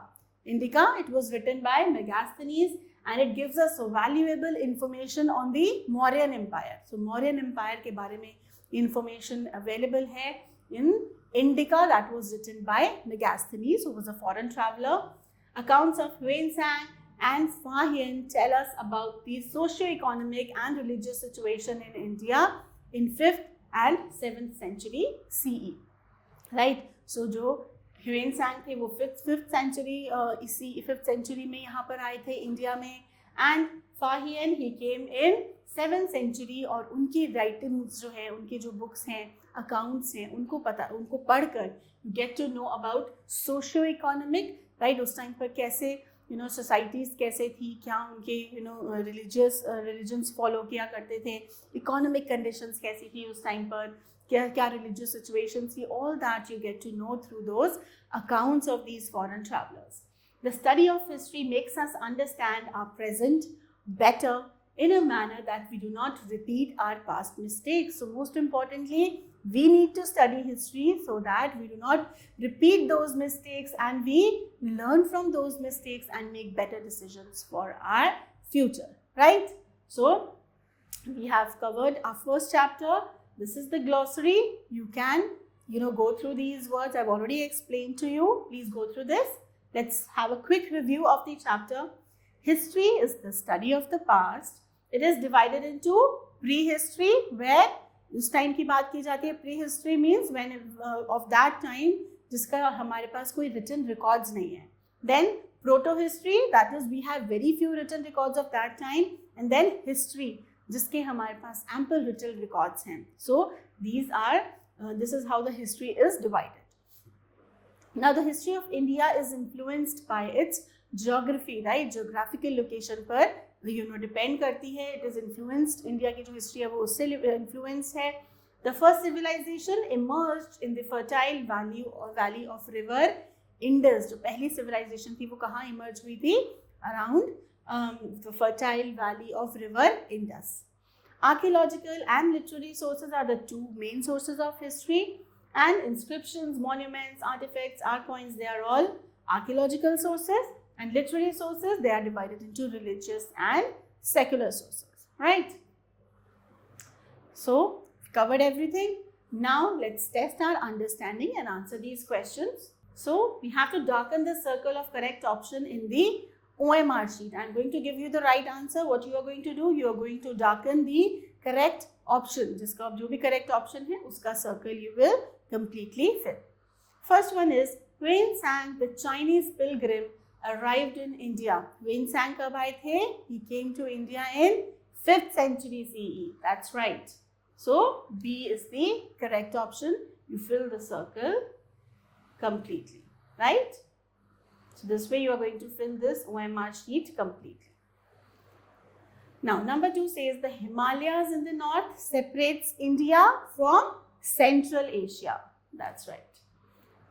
Indica, it was written by Megasthenes and it gives us valuable information on the Mauryan empire. So Mauryan empire के बारे में इंफॉर्मेशन अवेलेबल है in Indica, that was written by Megasthenes, who was a foreign traveler. Accounts of Huanshan and Fa Hien tell us about the socio-economic and religious situation in India in 5th and 7th century CE. Right? So जो Huanshan थे वो 5th century इसी 5th century में यहाँ पर आए थे India में, and Fa Hien he came in 7th century. और उनकी राइटिंग्स जो है, उनके जो बुक्स हैं, अकाउंट्स हैं, उनको पढ़कर you get to know about socio economic, right? उस टाइम पर कैसे सोसाइटीज़ कैसे थी, क्या उनके रिलीजन्स फॉलो किया करते थे, इकोनॉमिक कंडीशंस कैसी थी उस टाइम पर, क्या रिलीजियस सिचुएशन थी. All that you get to know through those accounts of these foreign travellers. The study of history makes us understand our present better in a manner that we do not repeat our past mistakes. So most importantly, we need to study history so that we do not repeat those mistakes and we learn from those mistakes and make better decisions for our future, right? So we have covered our first chapter. This is the glossary. You can go through these words. I've already explained to you. Please go through this. Let's have a quick review of the chapter. History is the study of the past. It is divided into prehistory, where उस time की बात की जाती है. Prehistory means when of that time जिसका हमारे पास कोई written records नहीं है. Then proto-history, that is we have very few written records of that time. And then history, जिसके हमारे पास ample written records हैं. So these are this is how the history is divided. Now the history of India is influenced by its geography, right? Geographical location पर depend करती है. It is influenced, India की जो history है वो उससे influence है. The first civilization emerged in the fertile valley of river Indus. जो पहली civilization थी वो कहाँ emerge हुई थी? Around the fertile valley of river Indus. Archaeological and literary sources are the two main sources of history. And inscriptions, monuments, artifacts, art coins, they are all archaeological sources. And literary sources, they are divided into religious and secular sources, right? So, covered everything. Now, let's test our understanding and answer these questions. So, we have to darken the circle of correct option in the OMR sheet. I'm going to give you the right answer. What you are going to do, you are going to darken the correct option, जिसका जो भी correct option है उसका circle you will completely fill. First one is Huinsang, the Chinese pilgrim, arrived in India. Huinsang कब आए थे? He came to India in 5th century CE. That's right. So B is the correct option. You fill the circle completely, right? So this way you are going to fill this OMR sheet completely. Now number 2 says the Himalayas in the north separates India from Central Asia. That's right.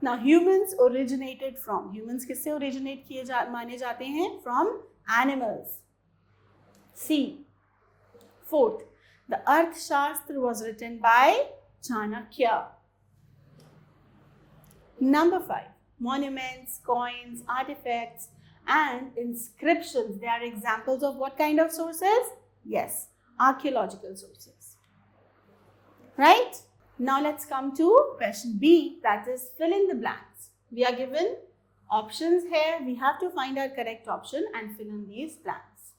Now humans originated from, humans किससे originate किए माने जाते हैं? From animals. C. Fourth, the Arthashastra was written by Chanakya. Number 5, monuments, coins, artifacts and inscriptions. They are examples of what kind of sources? Yes, archaeological sources. Right? Now let's come to question B, that is fill in the blanks. We are given options here. We have to find our correct option and fill in these blanks.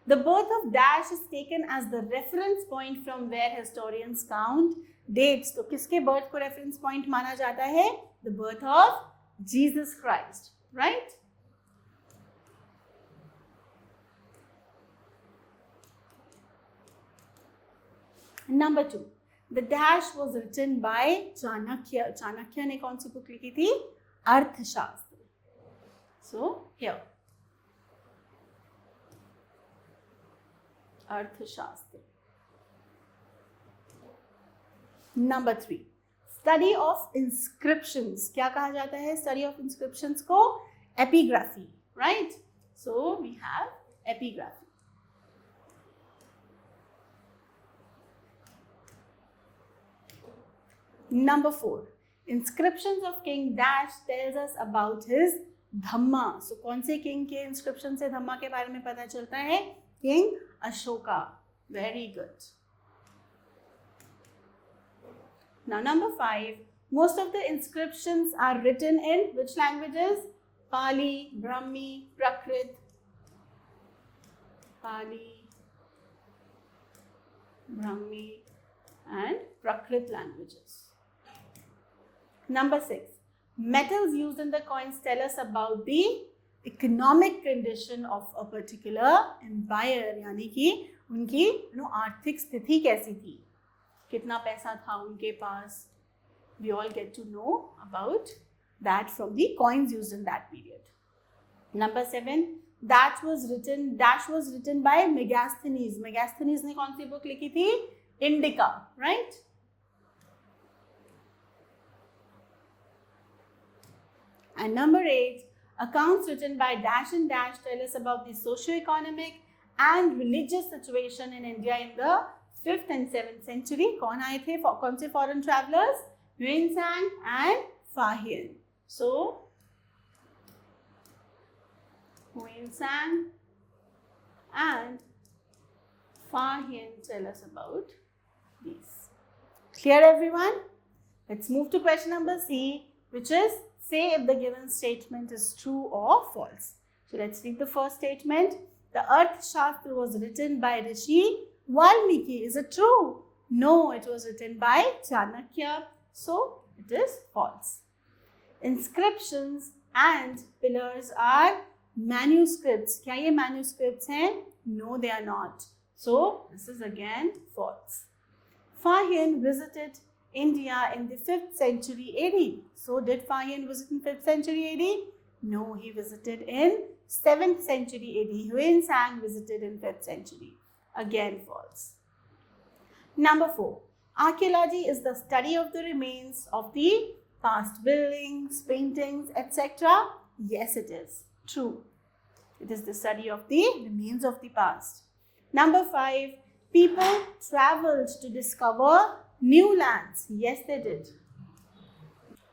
The birth of Dash is taken as the reference point from where historians count dates. तो किसके birth को reference point माना जाता है? The birth of Jesus Christ, right? Number 2, the Dash was written by Chanakya. Chanakya ने कौन सी book लिखी थी? अर्थशास्त्र. So here. अर्थशास्त्र. Number 3, study of inscriptions. क्या कहा जाता है study of inscriptions को? Epigraphy, right? So we have epigraphy. Number 4, inscriptions of King Dash tells us about his Dhamma. So कौन से king के inscription से धम्मा के बारे में पता चलता है? King Ashoka. Very good. Now number 5, most of the inscriptions are written in which languages? Pali, Brahmi, Prakrit. Pali, Brahmi and Prakrit languages. Number 6, metals used in the coins tell us about the economic condition of a particular empire. यानी कि उनकी आर्थिक स्थिति कैसी थी, कितना पैसा था उनके पास. We all get to know about that from the coins used in that period. Number 7, Dash was written by Megasthenes. Megasthenes ने कौन सी book लिखी थी? Indica, right? And number 8, accounts written by Dash and Dash tell us about the socio-economic and religious situation in India in the 5th and 7th century. कौन आए थे? कौन से foreign travelers? Huinsang and Fahian. So, Huinsang and Fahian tell us about these. Clear everyone? Let's move to question number C, which is say if the given statement is true or false. So let's read the first statement. The Arthashastra was written by Rishi Valmiki. Is it true? No, it was written by Chanakya. So it is false. Inscriptions and pillars are manuscripts. क्या ये manuscripts हैं? No, they are not. So this is again false. Fahian visited India in the 5th century AD. So did Fahian visit in 5th century AD? No, he visited in 7th century AD. Huinsang visited in 5th century. Again false. Number 4. Archaeology is the study of the remains of the past buildings, paintings, etc. Yes, it is. True. It is the study of the remains of the past. Number 5. People traveled to discover new lands. Yes, they did.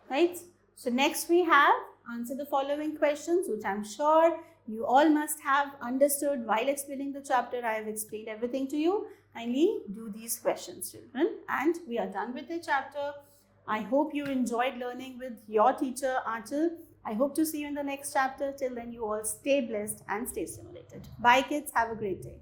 Right? So next we have answer the following questions, which I'm sure you all must have understood while explaining the chapter. I have explained everything to you. Kindly do these questions, children. And we are done with the chapter. I hope you enjoyed learning with your teacher, Achal. I hope to see you in the next chapter. Till then, you all stay blessed and stay stimulated. Bye, kids. Have a great day.